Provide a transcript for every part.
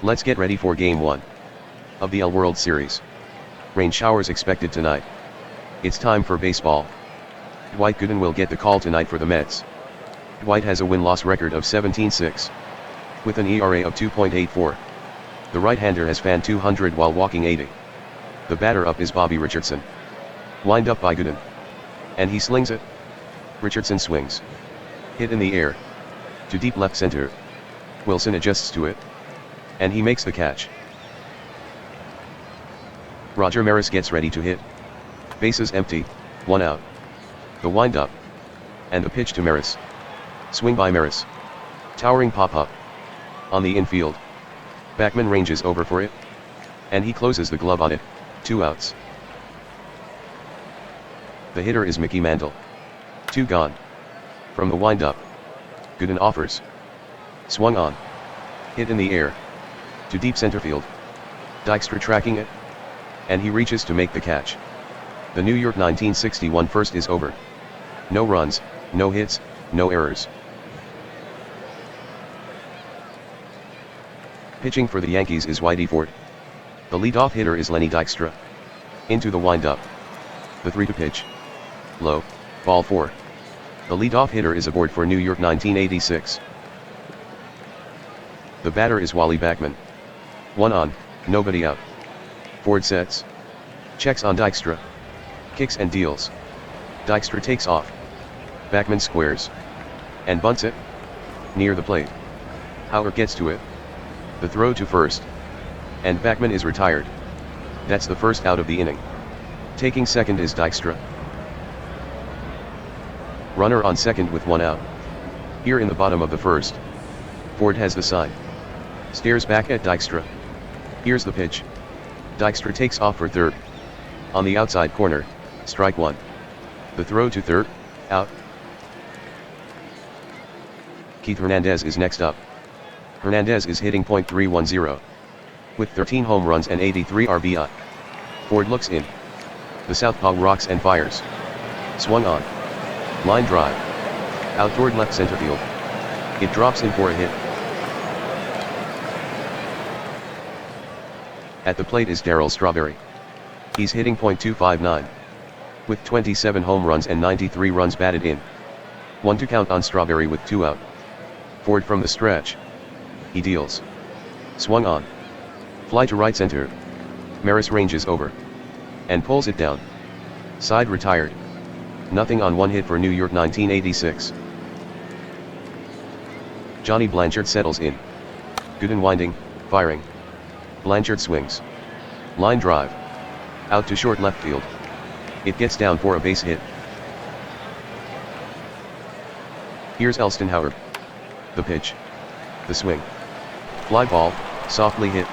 Let's get ready for Game 1 of the World Series. Rain showers expected tonight. It's time for baseball. Dwight Gooden will get the call tonight for the Mets. Dwight has a win-loss record of 17-6. With an ERA of 2.84. The right-hander has fanned 200 while walking 80. The batter up is Bobby Richardson. Wind up by Gooden. And he slings it. Richardson swings. Hit in the air. To deep left center. Wilson adjusts to it. And he makes the catch. Roger Maris gets ready to hit. Bases empty, 1 out. The wind-up. And the pitch to Maris. Swing by Maris. Towering pop-up. On the infield. Backman ranges over for it. And he closes the glove on it, 2 outs. The hitter is Mickey Mantle. 2 gone. From the wind-up. Gooden offers. Swung on. Hit in the air. To deep center field. Dykstra tracking it. And he reaches to make the catch. The New York 1961 first is over. No runs, no hits, no errors. Pitching for the Yankees is Whitey. The leadoff hitter is Lenny Dykstra. Into the wind-up. The 3-2 pitch. Low, ball 4. The leadoff hitter is aboard for New York 1986. The batter is Wally Backman. 1 on, nobody out. Ford sets. Checks on Dykstra. Kicks and deals. Dykstra takes off. Backman squares. And bunts it. Near the plate. Howard gets to it. The throw to first. And Backman is retired. That's the first out of the inning. Taking second is Dykstra. Runner on second with 1 out. Here in the bottom of the first. Ford has the sign. Stares back at Dykstra. Here's the pitch. Dykstra takes off for third. On the outside corner, strike 1. The throw to third, out. Keith Hernandez is next up. Hernandez is hitting .310. With 13 home runs and 83 RBI. Ford looks in. The southpaw rocks and fires. Swung on. Line drive. Out toward left center field. It drops in for a hit. At the plate is Darryl Strawberry. He's hitting .259. With 27 home runs and 93 runs batted in. 1-2 count on Strawberry with 2 out. Ford from the stretch. He deals. Swung on. Fly to right center. Maris ranges over. And pulls it down. Side retired. Nothing on 1 hit for New York 1986. Johnny Blanchard settles in. Gooden winding, firing. Blanchard swings. Line drive. Out to short left field. It gets down for a base hit. Here's Elston Howard. The pitch. The swing. Fly ball, softly hit.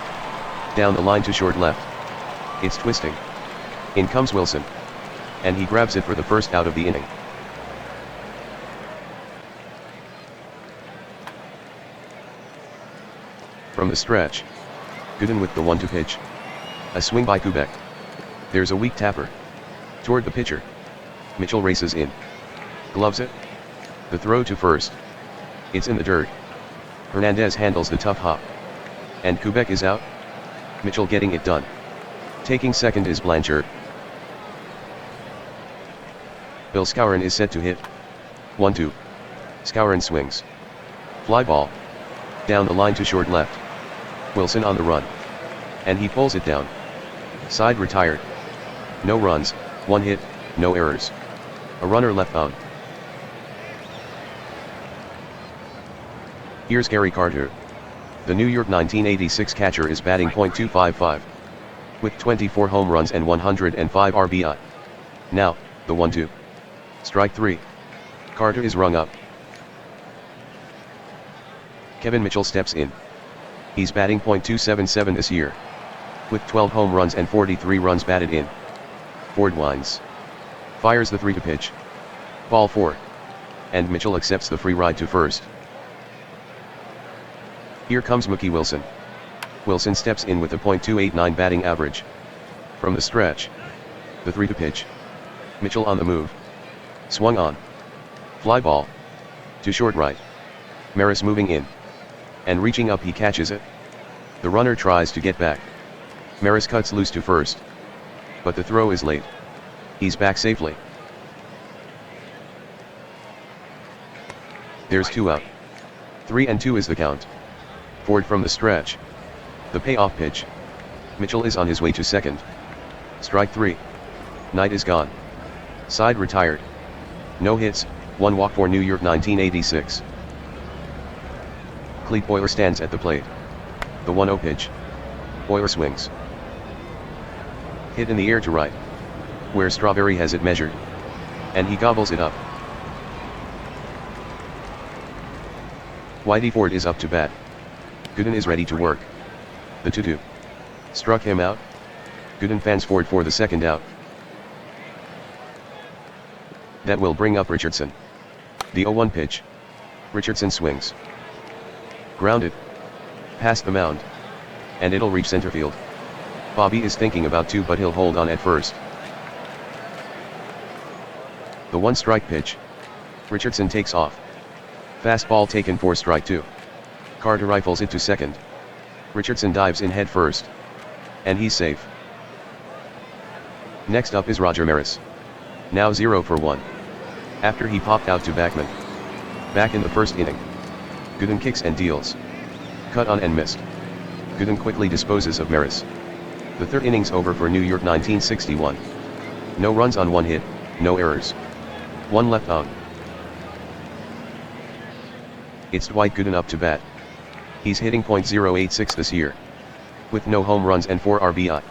Down the line to short left. It's twisting. In comes Wilson. And he grabs it for the first out of the inning. From the stretch. Gooden with the 1-2 pitch. A swing by Kubek. There's a weak tapper. Toward the pitcher. Mitchell races in. Gloves it. The throw to first. It's in the dirt. Hernandez handles the tough hop. And Kubek is out. Mitchell getting it done. Taking second is Blanchard. Bill Skowron is set to hit. 1-2. Skowron swings. Fly ball. Down the line to short left. Wilson on the run. And he pulls it down. Side retired. No runs, 1 hit, no errors. A runner left on. Here's Gary Carter. The New York 1986 catcher is batting .255. With 24 home runs and 105 RBI. Now, the 1-2. Strike 3. Carter is rung up. Kevin Mitchell steps in. He's batting .277 this year. With 12 home runs and 43 runs batted in. Ford winds. Fires the 3-2 pitch. Ball 4. And Mitchell accepts the free ride to first. Here comes Mookie Wilson. Wilson steps in with a .289 batting average. From the stretch. The 3-2 pitch. Mitchell on the move. Swung on. Fly ball. To short right. Maris moving in. And reaching up he catches it. The runner tries to get back. Maris cuts loose to first. But the throw is late. He's back safely. There's 2 out. 3-2 is the count. Ford from the stretch. The payoff pitch. Mitchell is on his way to second. Strike 3. Knight is gone. Side retired. No hits, 1 walk for New York 1986. Clete Boyer stands at the plate. The 1-0 pitch. Boyer swings. Hit in the air to right. Where Strawberry has it measured. And he gobbles it up. Whitey Ford is up to bat. Gooden is ready to work. The 2-2. Struck him out. Gooden fans Ford for the second out. That will bring up Richardson. The 0-1 pitch. Richardson swings. Grounded. Past the mound. And it'll reach center field. Bobby is thinking about 2 but he'll hold on at first. The 1 strike pitch. Richardson takes off. Fastball taken for strike 2. Carter rifles it to second. Richardson dives in head first. And he's safe. Next up is Roger Maris. Now 0 for 1. After he popped out to Backman. Back in the first inning. Gooden kicks and deals. Cut on and missed. Gooden quickly disposes of Maris. The 3rd inning's over for New York 1961. No runs on 1 hit, no errors. 1 left on. It's Dwight Gooden up to bat. He's hitting .086 this year. With no home runs and 4 RBI.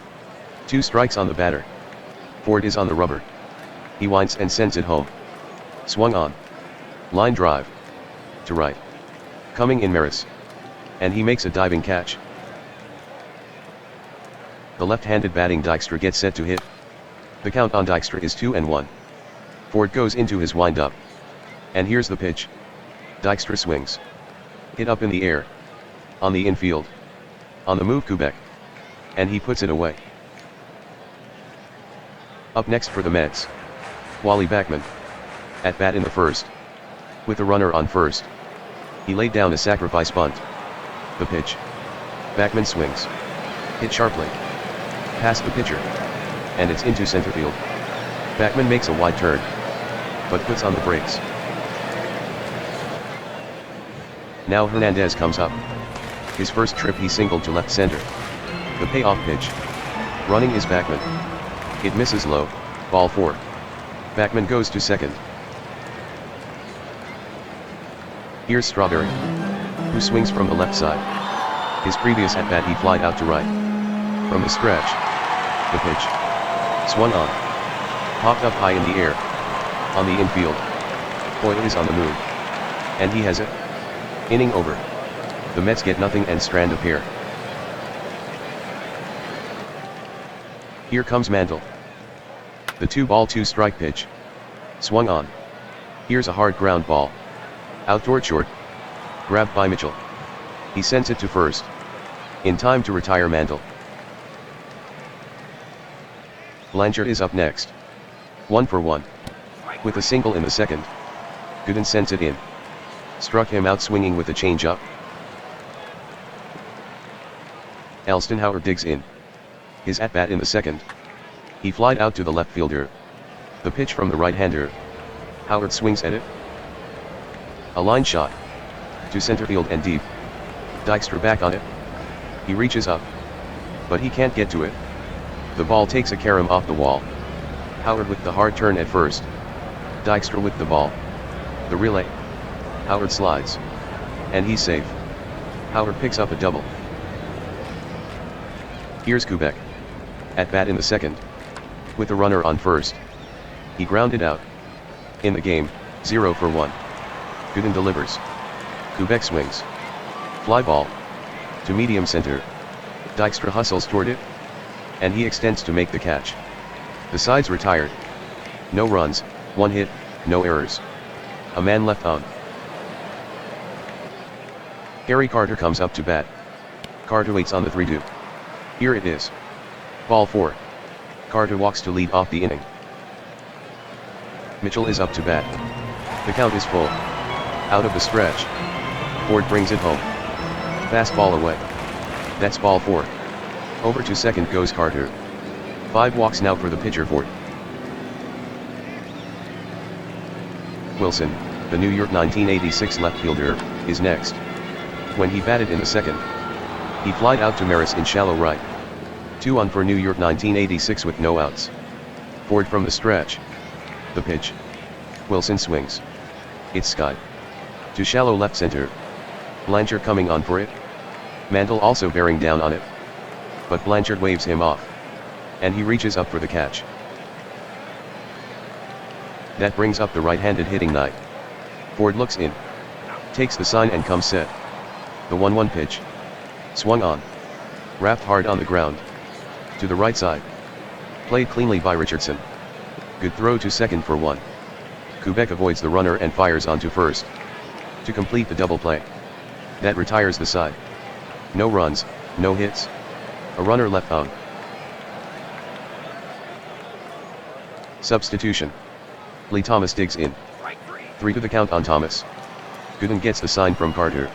2 strikes on the batter. Ford is on the rubber. He winds and sends it home. Swung on. Line drive. To right. Coming in Maris. And he makes a diving catch. The left-handed batting Dykstra gets set to hit. The count on Dykstra is 2-1. Ford goes into his wind-up. And here's the pitch. Dykstra swings. Hit up in the air. On the infield. On the move Kubek. And he puts it away. Up next for the Mets. Wally Backman. At bat in the first. With a runner on first. He laid down a sacrifice bunt. The pitch. Backman swings. Hit sharply. Past the pitcher. And it's into center field. Backman makes a wide turn. But puts on the brakes. Now Hernandez comes up. His first trip he singled to left center. The payoff pitch. Running is Backman. It misses low, ball 4. Backman goes to second. Here's Strawberry, who swings from the left side. His previous at-bat he flied out to right. From the stretch. The pitch. Swung on. Popped up high in the air. On the infield. Boyle is on the move. And he has it. Inning over. The Mets get nothing and strand a pair. Here comes Mantle. The 2-ball 2-strike pitch. Swung on. Here's a hard ground ball. Out toward short. Grabbed by Mitchell. He sends it to first. In time to retire Mantle. Blanchard is up next. 1 for 1. With a single in the second. Gooden sends it in. Struck him out swinging with a changeup. Elston Howard digs in. His at-bat in the second. He flied out to the left fielder. The pitch from the right-hander. Howard swings at it. A line shot. To center field and deep. Dykstra back on it. He reaches up. But he can't get to it. The ball takes a carom off the wall. Howard with the hard turn at first. Dykstra with the ball. The relay. Howard slides. And he's safe. Howard picks up a double. Here's Kubek. At bat in the second. With a runner on first. He grounded out. In the game, 0 for 1. Gooden delivers. Kubek swings. Fly ball. To medium center. Dykstra hustles toward it. And he extends to make the catch. The side's retired. No runs, 1 hit, no errors. A man left on. Harry Carter comes up to bat. Carter waits on the 3-2. Here it is. Ball 4. Carter walks to lead off the inning. Mitchell is up to bat. The count is full. Out of the stretch. Ford brings it home. Fastball away. That's ball 4. Over to second goes Carter. 5 walks now for the pitcher Ford. Wilson, the New York 1986 left fielder, is next. When he batted in the second, he flied out to Maris in shallow right. 2 on for New York 1986 with no outs. Ford from the stretch. The pitch. Wilson swings. It's skied. To shallow left center. Blanchard coming on for it. Mantle also bearing down on it. But Blanchard waves him off. And he reaches up for the catch. That brings up the right-handed hitting Knight. Ford looks in. Takes the sign and comes set. The 1-1 pitch. Swung on. Wrapped hard on the ground. To the right side. Played cleanly by Richardson. Good throw to second for 1. Kubek avoids the runner and fires onto first. To complete the double play. That retires the side. No runs, no hits. A runner left on. Substitution. Lee Thomas digs in. 3 to the count on Thomas. Gooden gets the sign from Carter.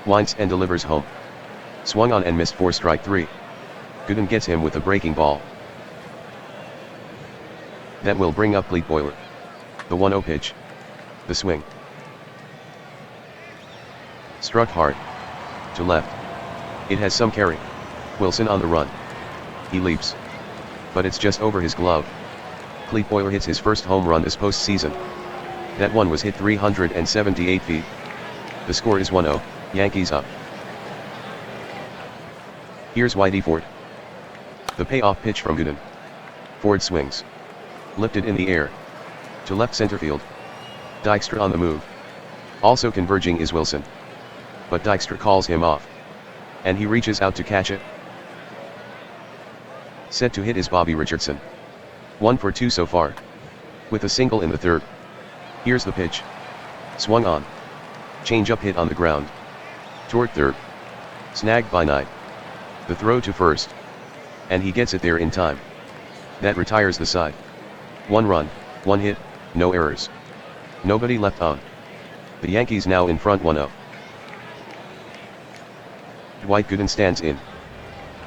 Winds and delivers home. Swung on and missed for strike 3. Gooden gets him with a breaking ball. That will bring up Cleat Boiler. The 1-0 pitch. The swing. Struck hard. To left. It has some carry. Wilson on the run. He leaps. But it's just over his glove. Cleat Boiler hits his first home run this postseason. That one was hit 378 feet. The score is 1-0, Yankees up. Here's Whitey Ford. The payoff pitch from Gooden. Ford swings. Lifted in the air. To left center field. Dykstra on the move. Also converging is Wilson. But Dykstra calls him off. And he reaches out to catch it. Set to hit is Bobby Richardson. 1 for 2 so far. With a single in the third. Here's the pitch. Swung on. Change-up hit on the ground. Toward third. Snagged by Knight. The throw to first. And he gets it there in time. That retires the side. 1 run, 1 hit, no errors. Nobody left on. The Yankees now in front 1-0. Dwight Gooden stands in.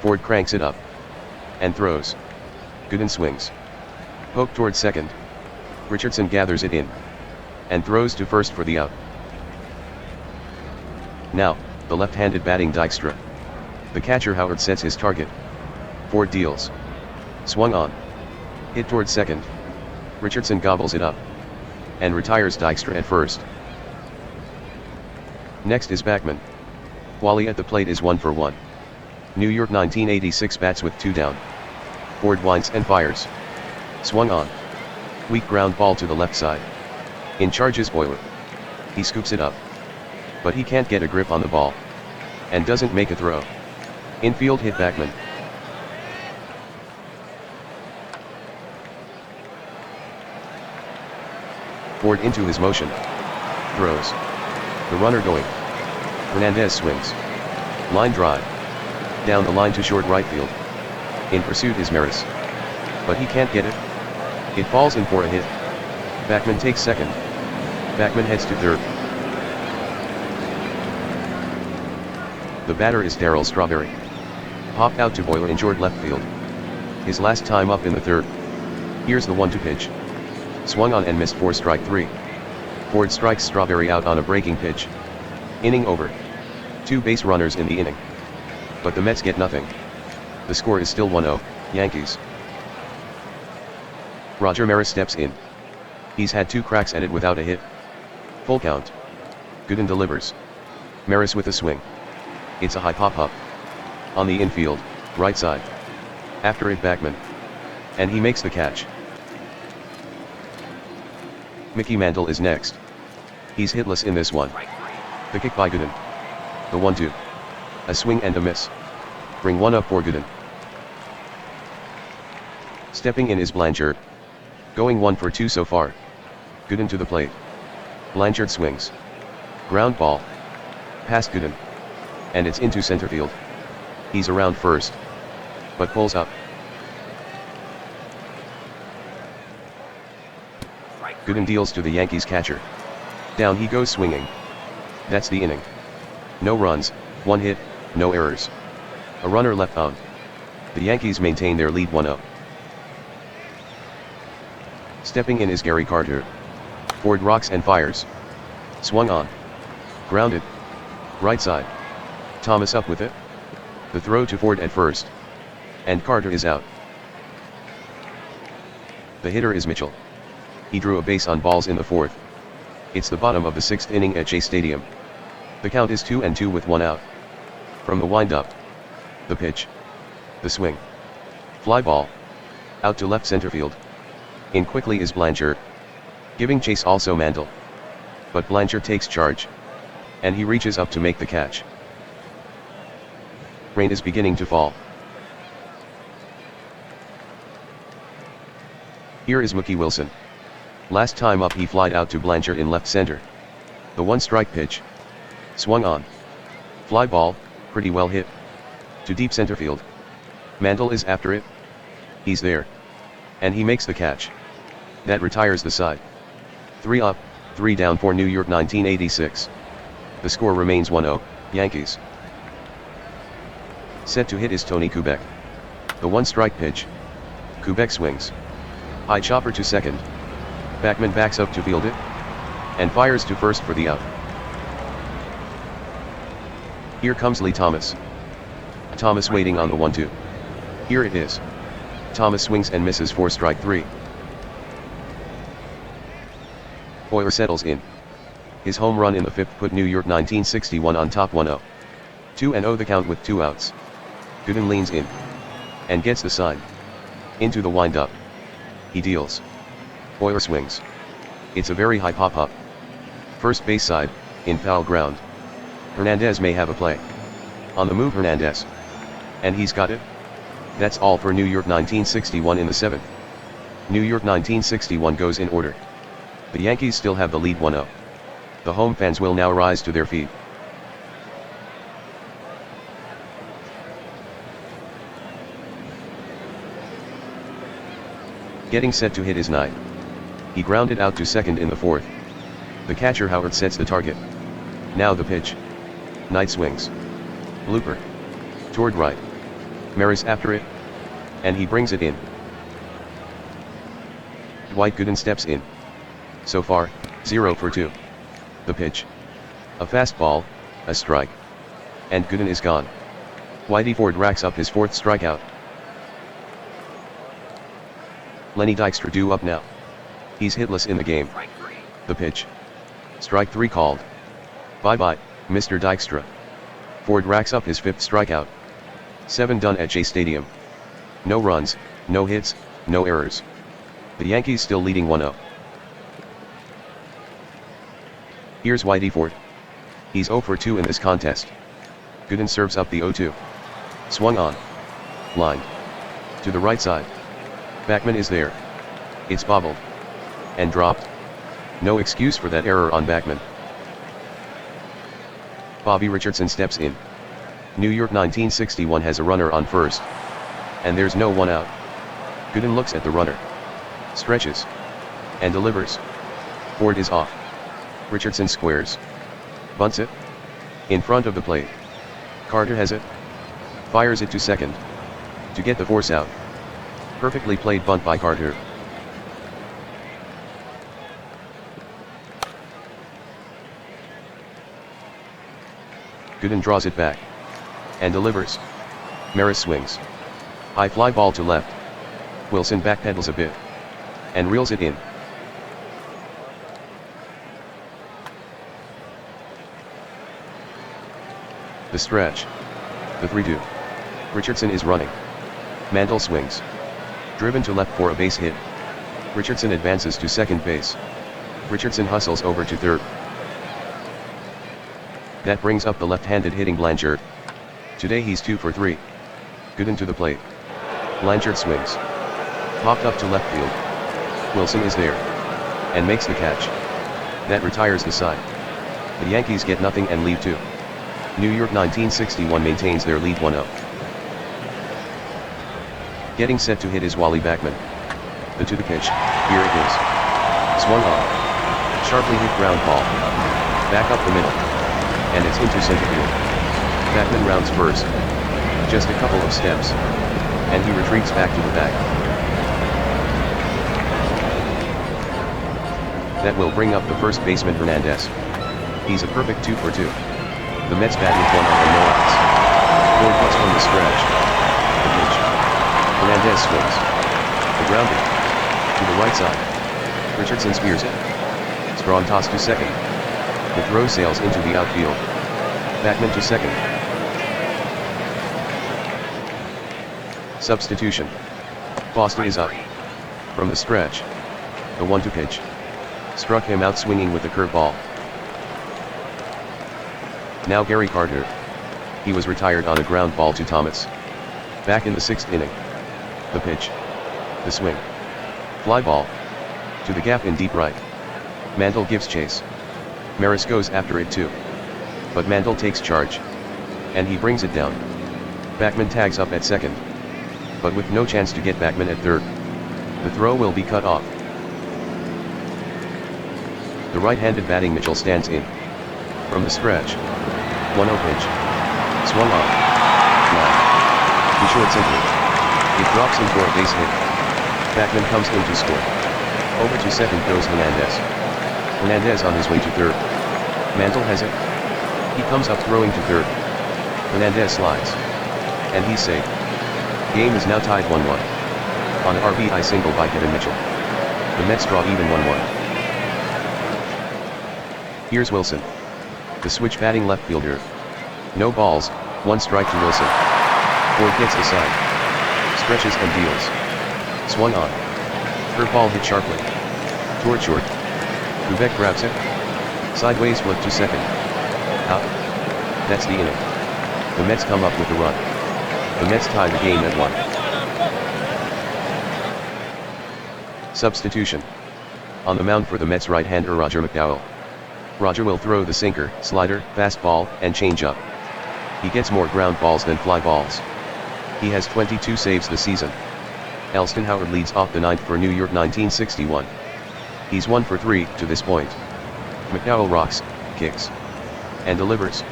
Ford cranks it up. And throws. Gooden swings. Poke toward second. Richardson gathers it in. And throws to first for the out. Now, the left-handed batting Dykstra. The catcher Howard sets his target. Ford deals. Swung on. Hit toward second. Richardson gobbles it up. And retires Dykstra at first. Next is Backman. Wally at the plate is 1 for 1. New York 1986 bats with 2 down. Ford winds and fires. Swung on. Weak ground ball to the left side. In charge is Boiler. He scoops it up. But he can't get a grip on the ball. And doesn't make a throw. Infield hit Backman. Ford into his motion. Throws. The runner going. Hernandez swings. Line drive. Down the line to short right field. In pursuit is Maris. But he can't get it. It falls in for a hit. Backman takes second. Backman heads to third. The batter is Darryl Strawberry. Popped out to Boiler in short left field. His last time up in the third. Here's the 1-2 pitch. Swung on and missed for strike 3. Ford strikes Strawberry out on a breaking pitch. Inning over. 2 base runners in the inning. But the Mets get nothing. The score is still 1-0, Yankees. Roger Maris steps in. He's had 2 cracks at it without a hit. Full count. Gooden delivers. Maris with a swing. It's a high pop-up. On the infield, right side. After it Backman. And he makes the catch. Mickey Mantle is next. He's hitless in this one. The kick by Gooden. The 1-2. A swing and a miss. Bring 1 up for Gooden. Stepping in is Blanchard. Going 1 for 2 so far. Gooden to the plate. Blanchard swings. Ground ball. Past Gooden. And it's into center field. He's around first. But pulls up. Gooden deals to the Yankees catcher. Down he goes swinging. That's the inning. No runs, 1 hit, no errors. A runner left on. The Yankees maintain their lead 1-0. Stepping in is Gary Carter. Ford rocks and fires. Swung on. Grounded. Right side. Thomas up with it. The throw to Ford at first. And Carter is out. The hitter is Mitchell. He drew a base on balls in the fourth. It's the bottom of the sixth inning at Shea Stadium. The count is 2-2 with one out. From the windup. The pitch. The swing. Fly ball. Out to left center field. In quickly is Blanchard. Giving chase also Mantle. But Blanchard takes charge. And he reaches up to make the catch. Rain is beginning to fall. Here is Mookie Wilson. Last time up he flied out to Blanchard in left center. The one-strike pitch. Swung on. Fly ball, pretty well hit. To deep center field. Mantle is after it. He's there. And he makes the catch. That retires the side. 3 up, 3 down for New York 1986. The score remains 1-0, Yankees. Set to hit is Tony Kubek. The one-strike pitch. Kubek swings. High chopper to second. Backman backs up to field it. And fires to first for the out. Here comes Lee Thomas. Thomas waiting on the 1-2. Here it is. Thomas swings and misses for strike 3. Hoyer settles in. His home run in the fifth put New York 1961 on top 1-0. 2-0 the count with 2 outs. Gooden leans in. And gets the sign. Into the windup. He deals. Hoyer swings. It's a very high pop-up. First base side, in foul ground. Hernandez may have a play. On the move Hernandez. And he's got it. That's all for New York 1961 in the 7th. New York 1961 goes in order. The Yankees still have the lead 1-0. The home fans will now rise to their feet. Getting set to hit is Knight. He grounded out to second in the fourth. The catcher Howard sets the target. Now the pitch. Knight swings. Blooper. Toward right. Maris after it. And he brings it in. Dwight Gooden steps in. So far, 0 for 2. The pitch. A fastball, a strike. And Gooden is gone. Whitey Ford racks up his 4th strikeout. Lenny Dykstra due up now. He's hitless in the game. The pitch. Strike 3 called. Bye-bye, Mr. Dykstra. Ford racks up his 5th strikeout. 7 done at Shea Stadium. No runs, no hits, no errors. The Yankees still leading 1-0. Here's Whitey Ford. He's 0 for 2 in this contest. Gooden serves up the 0-2. Swung on. Line. To the right side. Backman is there. It's bobbled. And dropped. No excuse for that error on Backman. Bobby Richardson steps in. New York 1961 has a runner on first. And there's no one out. Gooden looks at the runner. Stretches. And delivers. Ford is off. Richardson squares. Bunts it. In front of the plate. Carter has it. Fires it to second. To get the force out. Perfectly played bunt by Carter. Gooden draws it back. And delivers. Maris swings. High fly ball to left. Wilson backpedals a bit. And reels it in. The stretch. The 3-2. Richardson is running. Mantle swings. Driven to left for a base hit. Richardson advances to second base. Richardson hustles over to third. That brings up the left-handed hitting Blanchard. Today he's 2 for 3. Gooden to the plate. Blanchard swings. Popped up to left field. Wilson is there. And makes the catch. That retires the side. The Yankees get nothing and leave 2. New York 1961 maintains their lead 1-0. Getting set to hit is Wally Backman. The to the pitch, here it is. Swung on. Sharply hit ground ball. Back up the middle. And it's into center field. Backman rounds first. Just a couple of steps. And he retreats back to the bag. That will bring up the first baseman Hernandez. He's a perfect 2 for 2. The Mets bat with 1 out and no outs. 4 puts from the stretch. The pitch. Hernandez swings. The grounding. To the right side. Richardson spears it. Strong toss to second. The throw sails into the outfield. Backman to second. Substitution. Foster is up. From the stretch. The 1-2 pitch. Struck him out swinging with a curveball. Now Gary Carter. He was retired on a ground ball to Thomas. Back in the 6th inning. The pitch. The swing. Fly ball. To the gap in deep right. Mantle gives chase. Maris goes after it too. But Mantle takes charge. And he brings it down. Backman tags up at second. But with no chance to get Backman at third. The throw will be cut off. The right-handed batting Mitchell stands in. From the stretch. 1-0 pitch. Swung on. Line. To short simply. It drops in for a base hit. Backman comes in to score. Over to second goes Hernandez. Hernandez on his way to third. Mantle has it. He comes up throwing to third. Hernandez slides. And he's safe. Game is now tied 1-1. On RBI single by Kevin Mitchell. The Mets draw even 1-1. Here's Wilson. The switch batting left fielder. No balls, 1 strike to Wilson. Ford gets aside. Stretches and deals. Swung on. Curveball hit sharply. Toward short. Kubek grabs it. Sideways flip to second. Out. That's the inning. The Mets come up with a run. The Mets tie the game at 1. Substitution. On the mound for the Mets right-hander Roger McDowell. Roger will throw the sinker, slider, fastball, and changeup. He gets more ground balls than fly balls. He has 22 saves this season. Elston Howard leads off the 9th for New York 1961. He's 1 for 3 to this point. McDowell rocks, kicks, and delivers.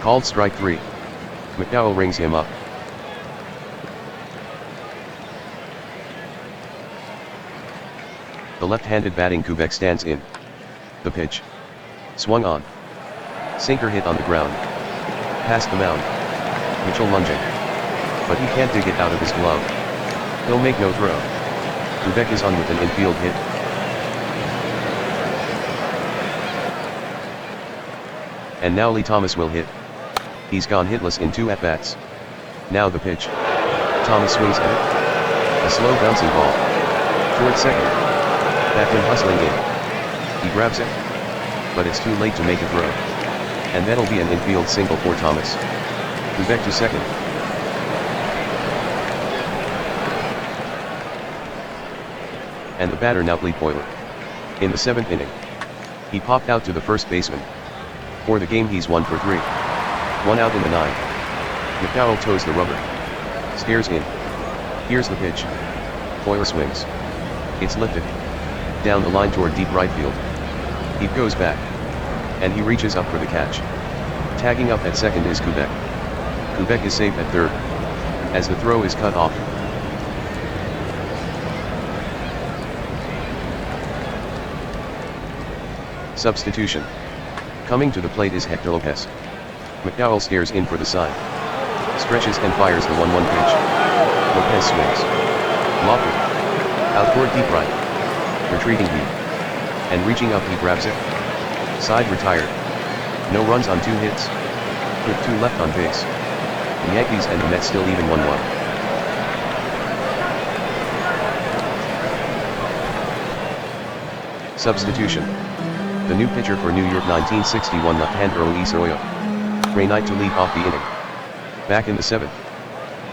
Called strike 3. McDowell rings him up. The left-handed batting Kubek stands in. The pitch. Swung on. Sinker hit on the ground. Past the mound. Mitchell lunging. But he can't dig it out of his glove. He'll make no throw. Kubek is on with an infield hit. And now Lee Thomas will hit. He's gone hitless in 2 at-bats. Now the pitch. Thomas swings at it. A slow bouncing ball. Toward second. Backman hustling in. He grabs it. But it's too late to make a throw. And that'll be an infield single for Thomas. Kubek to second. And the batter now Lee Boyler. In the 7th inning. He popped out to the first baseman. For the game he's 1 for 3. 1 out in the 9th. McDowell toes the rubber. Stares in. Here's the pitch. Boyler swings. It's lifted. Down the line toward deep right field. He goes back. And he reaches up for the catch. Tagging up at second is Kubek. Kubek is safe at third. As the throw is cut off. Substitution. Coming to the plate is Hector Lopez. McDowell stares in for the sign. Stretches and fires the 1-1 pitch. Lopez swings. Lofted. Out toward deep right. Retreating deep. And reaching up he grabs it. Side retired. No runs on 2 hits. With 2 left on base. The Yankees and the Mets still even 1-1. Substitution. The new pitcher for New York 1961 left-hander Luis Arroyo. Ray Knight to lead off the inning. Back in the 7th.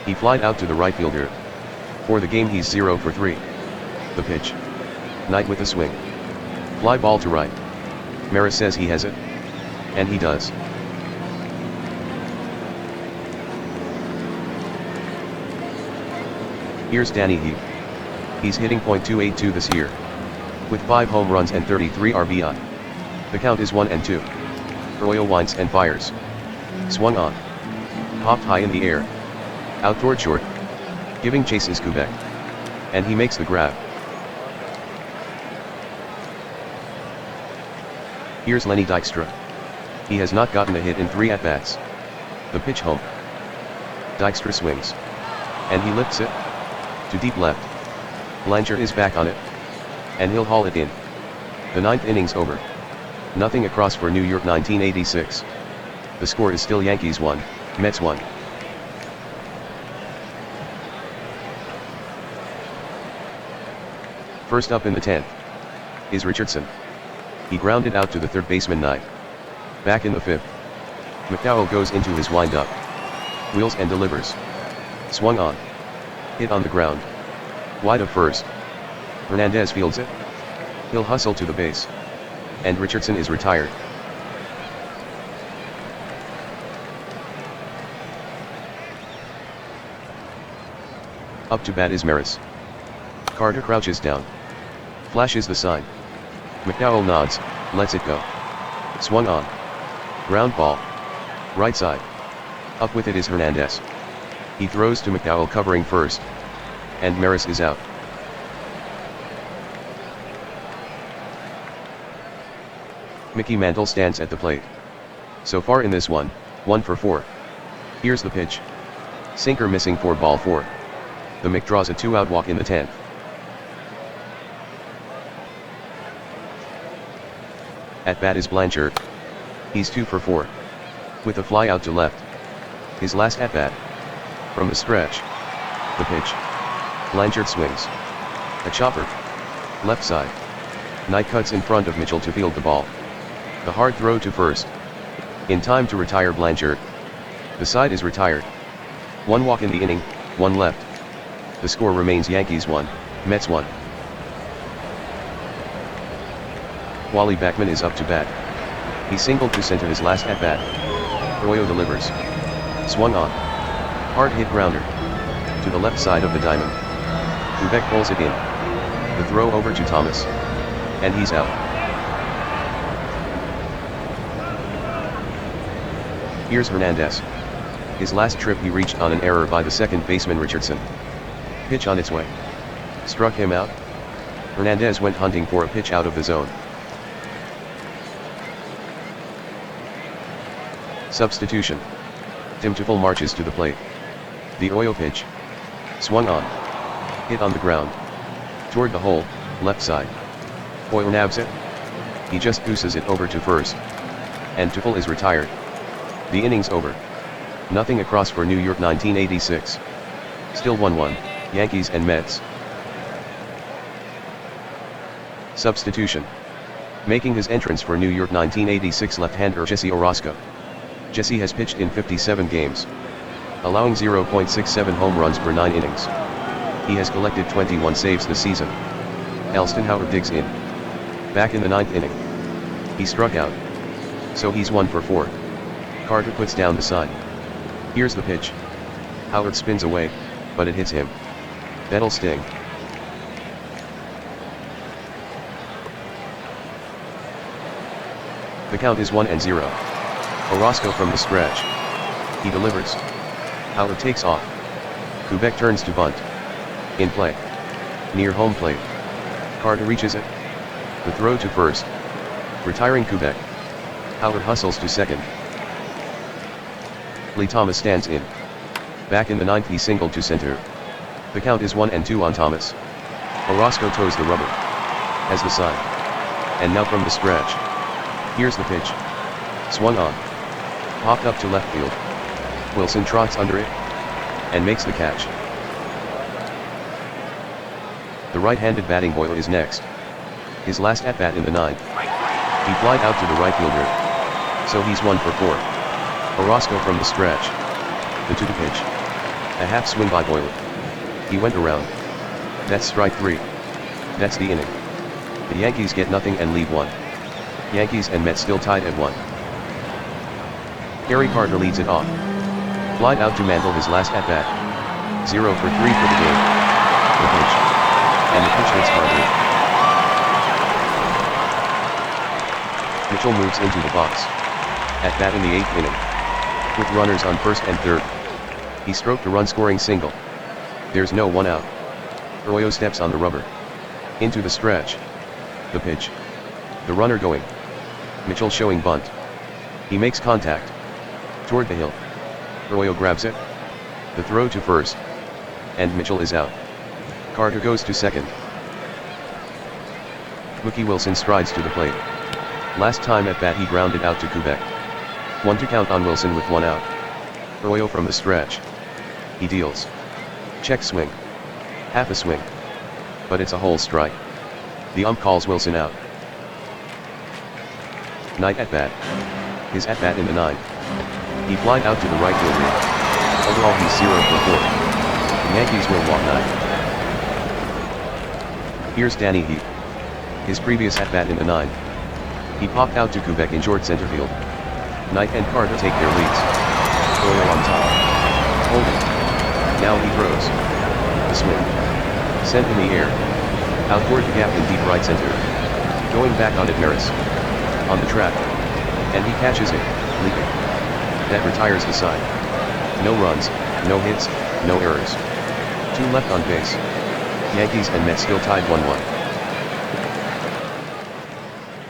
He flied out to the right fielder. For the game he's 0 for 3. The pitch. Knight with a swing. Fly ball to right. Maris says he has it. And he does. Here's Danny Heath. He's hitting .282 this year. With 5 home runs and 33 RBI. The count is 1-2. Arroyo winds and fires. Swung on. Popped high in the air. Out toward short. Giving chase is Kubek. And he makes the grab. Here's Lenny Dykstra. He has not gotten a hit in 3 at-bats. The pitch home. Dykstra swings. And he lifts it. To deep left. Blanchard is back on it. And he'll haul it in. The 9th inning's over. Nothing across for New York 1986. The score is still Yankees 1, Mets 1. First up in the 10th is Richardson. He grounded out to the third baseman Knight. Back in the 5th. McDowell goes into his windup. Wheels and delivers. Swung on. Hit on the ground. Wide of first. Hernandez fields it. He'll hustle to the base. And Richardson is retired. Up to bat is Maris. Carter crouches down. Flashes the sign. McDowell nods, lets it go. Swung on. Ground ball. Right side. Up with it is Hernandez. He throws to McDowell covering first. And Maris is out. Mickey Mantle stands at the plate. So far in this one, 1 for 4. Here's the pitch. Sinker missing for ball 4. The Mick draws a 2-out walk in the 10th. At bat is Blanchard. He's 2 for 4. With a fly out to left. His last at bat. From the stretch. The pitch. Blanchard swings. A chopper. Left side. Knight cuts in front of Mitchell to field the ball. The hard throw to first. In time to retire Blanchard. The side is retired. 1 walk in the inning, 1 left. The score remains Yankees 1, Mets 1. Wally Backman is up to bat. He singled to center his last at-bat. Arroyo delivers. Swung on. Hard hit grounder. To the left side of the diamond. Kubek pulls it in. The throw over to Thomas. And he's out. Here's Hernandez. His last trip he reached on an error by the second baseman Richardson. Pitch on its way. Struck him out. Hernandez went hunting for a pitch out of the zone. Substitution. Tim Teufel marches to the plate. The Oyo pitch. Swung on. Hit on the ground. Toward the hole, left side. Oyo nabs it. He just gooses it over to first. And Teufel is retired. The inning's over. Nothing across for New York 1986. Still 1-1, Yankees and Mets. Substitution. Making his entrance for New York 1986 left-hander Jesse Orozco. Jesse has pitched in 57 games, allowing 0.67 home runs per 9 innings. He has collected 21 saves this season. Elston Howard digs in. Back in the 9th inning. He struck out. So he's 1 for 4. Carter puts down the sign. Here's the pitch. Howard spins away, but it hits him. That'll sting. The count is 1-0. Orozco from the stretch. He delivers. Howard takes off. Kubek turns to bunt. In play. Near home plate. Carter reaches it. The throw to first. Retiring Kubek. Howard hustles to second. Lee Thomas stands in. Back in the 9th he singled to center. The count is 1-2 on Thomas. Orozco toes the rubber. Has the sign. And now from the stretch. Here's the pitch. Swung on. Popped up to left field. Wilson trots under it. And makes the catch. The right-handed batting boy is next. His last at-bat in the 9th. He flied out to the right fielder. So he's 1 for 4. Orozco from the stretch. The 2 to pitch. A half swing by Boyle. He went around. That's strike 3. That's the inning. The Yankees get nothing and leave 1. Yankees and Mets still tied at 1. Gary Carter leads it off. Flied out to Mantle his last at-bat. 0 for 3 for the game. The pitch. And the pitch hits Carter. Mitchell moves into the box. At bat in the 8th inning. With runners on first and third. He stroked a run-scoring single. There's no one out. Arroyo steps on the rubber. Into the stretch. The pitch. The runner going. Mitchell showing bunt. He makes contact. Toward the hill. Arroyo grabs it. The throw to first. And Mitchell is out. Carter goes to second. Mookie Wilson strides to the plate. Last time at bat he grounded out to Quebec. 1-2 count on Wilson with 1 out. Arroyo from the stretch. He deals. Check swing. Half a swing. But it's a whole strike. The ump calls Wilson out. Knight at bat. His at bat in the 9th. He flied out to the right field line. Overall he's 0 for 4. The Yankees will walk 9. Here's Danny Heath. His previous at bat in the 9th. He popped out to Quebec in short center field. Knight and Carter take their leads. Arroyo on top. Holding. Now he throws. The swing. Sent in the air. Out toward the gap in deep right center. Going back on it Maris. On the track. And he catches it, leaping. That retires the side. No runs, no hits, no errors. 2 left on base. Yankees and Mets still tied 1-1.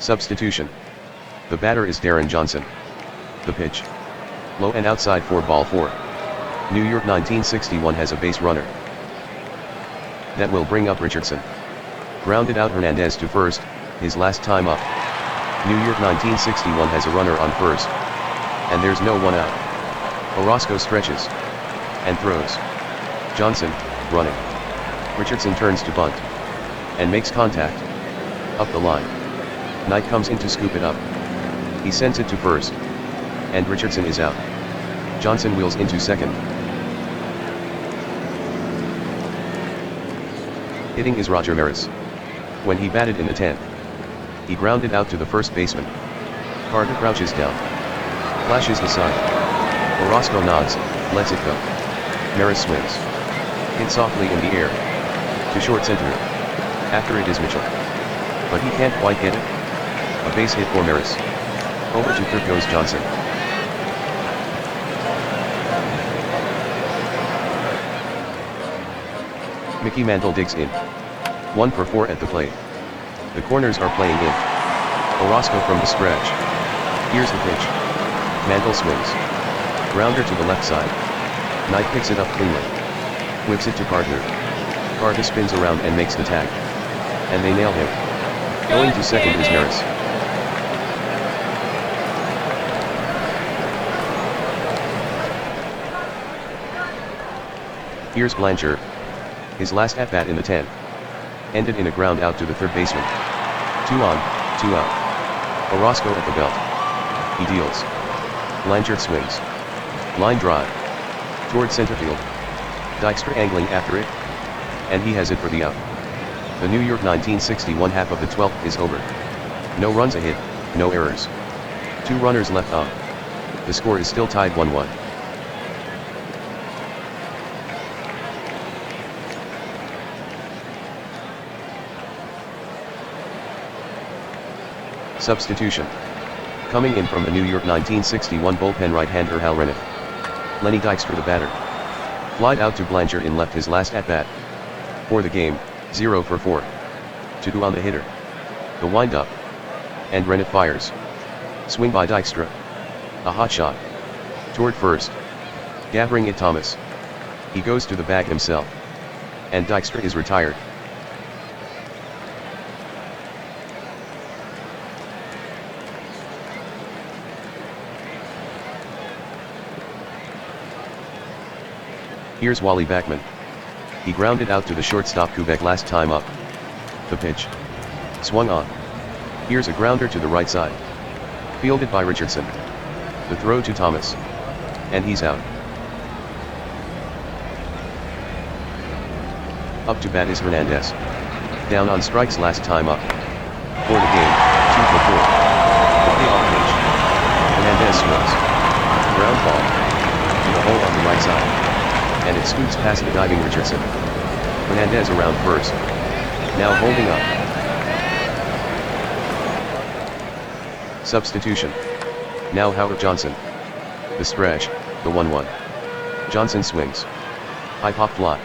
Substitution. The batter is Darren Johnson. The pitch. Low and outside for ball 4. New York 1961 has a base runner. That will bring up Richardson. Grounded out Hernandez to first, his last time up. New York 1961 has a runner on first. And there's no one out. Orozco stretches. And throws. Johnson, running. Richardson turns to bunt. And makes contact. Up the line. Knight comes in to scoop it up. He sends it to first. And Richardson is out. Johnson wheels into second. Hitting is Roger Maris. When he batted in the 10th. He grounded out to the first baseman. Carter crouches down. Flashes the sign. Orozco nods, lets it go. Maris swings. Hit softly in the air. To short center. After it is Mitchell. But he can't quite get it. A base hit for Maris. Over to third goes Johnson. Mickey Mantle digs in. 1 for 4 at the plate. The corners are playing in. Orozco from the stretch. Here's the pitch. Mantle swings. Grounder to the left side. Knight picks it up cleanly. Whips it to Carter. Carter spins around and makes the tag. And they nail him. Going to second is Maris. Here's Blanchard. His last at-bat in the 10th. Ended in a ground out to the third baseman. 2 on, 2 out. Orozco at the belt. He deals. Blanchard swings. Line drive. Toward center field. Dykstra angling after it. And he has it for the out. The New York 1961 half of the 12th is over. No runs a hit, no errors. 2 runners left on. The score is still tied 1-1. Substitution. Coming in from the New York 1961 bullpen right-hander Hal Reniff. Lenny Dykstra the batter. Flied out to Blanchard in left his last at-bat. For the game, 0 for 4. 2 on the hitter. The wind-up. And Reniff fires. Swing by Dykstra. A hot shot. Toward first. Gathering it Thomas. He goes to the bag himself. And Dykstra is retired. Here's Wally Backman. He grounded out to the shortstop Quebec last time up. The pitch. Swung on. Here's a grounder to the right side. Fielded by Richardson. The throw to Thomas. And he's out. Up to bat is Hernandez. Down on strikes last time up. For the game, 2 for 4. The payoff pitch. Hernandez swings. Ground ball. To the hole on the right side. And it scoots past the diving Richardson. Hernandez around first. Now holding up. Substitution. Now Howard Johnson. The stretch, the 1-1. Johnson swings. High pop fly.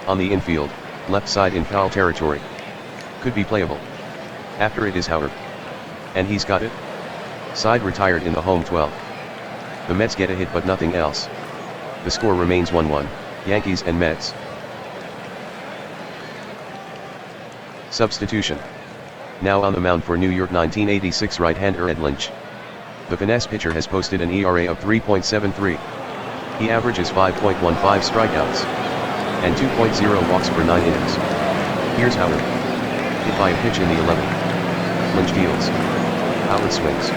On the infield, left side in foul territory. Could be playable. After it is Howard. And he's got it. Side retired in the home 12. The Mets get a hit but nothing else. The score remains 1-1, Yankees and Mets. Substitution. Now on the mound for New York 1986 right-hander Ed Lynch. The finesse pitcher has posted an ERA of 3.73. He averages 5.15 strikeouts and 2.0 walks per 9 innings. Here's Howard. Hit by a pitch in the 11th. Lynch deals. Howard swings.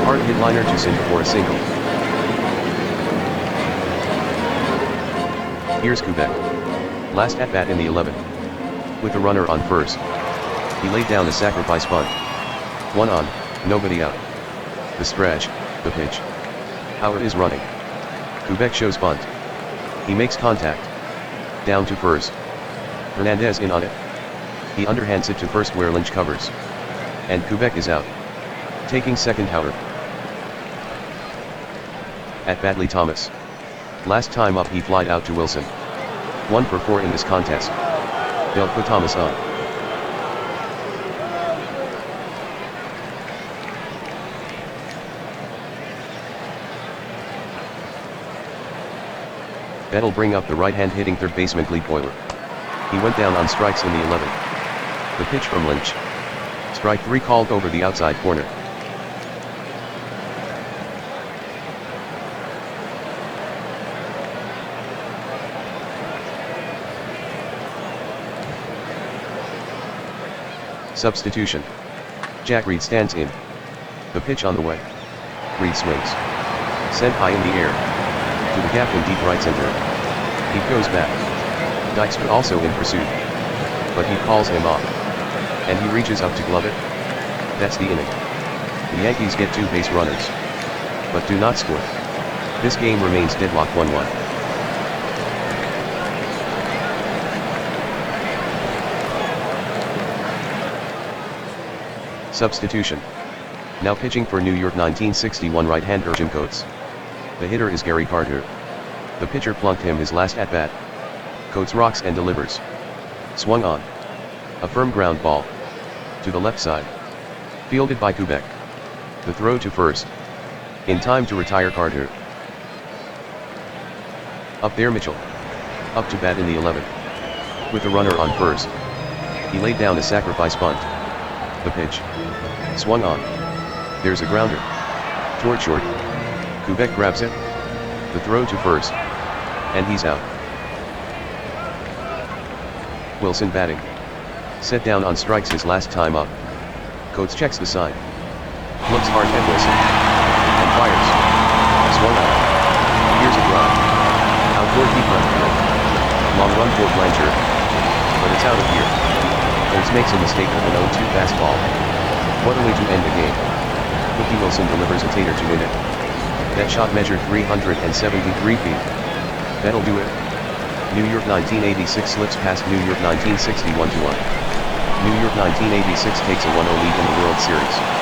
Hard hit liner to center for a single. Here's Kubek. Last at bat in the 11th. With a runner on first. He laid down a sacrifice bunt. 1 on, nobody out. The stretch, the pitch. Howard is running. Kubek shows bunt. He makes contact. Down to first. Hernandez in on it. He underhands it to first where Lynch covers. And Kubek is out. Taking second Howard. At bat Lee Thomas. Last time up he flied out to Wilson. 1 for 4 in this contest. They'll put Thomas on. That'll bring up the right-hand hitting third baseman Cleve Boiler. He went down on strikes in the 11th. The pitch from Lynch. Strike 3 called over the outside corner. Substitution. Jack Reed stands in. The pitch on the way. Reed swings. Sent high in the air. To the gap in deep right center. He goes back. Dykstra also in pursuit. But he calls him off. And he reaches up to glove it. That's the inning. The Yankees get 2 base runners. But do not score. This game remains deadlock 1-1. Substitution. Now pitching for New York 1961 right-hander Jim Coates. The hitter is Gary Carter. The pitcher plunked him his last at-bat. Coates rocks and delivers. Swung on. A firm ground ball. To the left side. Fielded by Kubek. The throw to first. In time to retire Carter. Up there Mitchell. Up to bat in the 11th. With a runner on first. He laid down a sacrifice bunt. The pitch. Swung on. There's a grounder. Toward short. Kubek grabs it. The throw to first. And he's out. Wilson batting. Set down on strikes his last time up. Coates checks the sign. Looks hard at Wilson. And fires. Swung on. Here's a drive. Out toward deep left field. Long run for Blanchard. But it's out of here. Coates makes a mistake with an 0-2 fastball. What a way to end the game. Cookie Wilson delivers a tater to win it. That shot measured 373 feet. That'll do it. New York 1986 slips past New York 1961 to 1. New York 1986 takes a 1-0 lead in the World Series.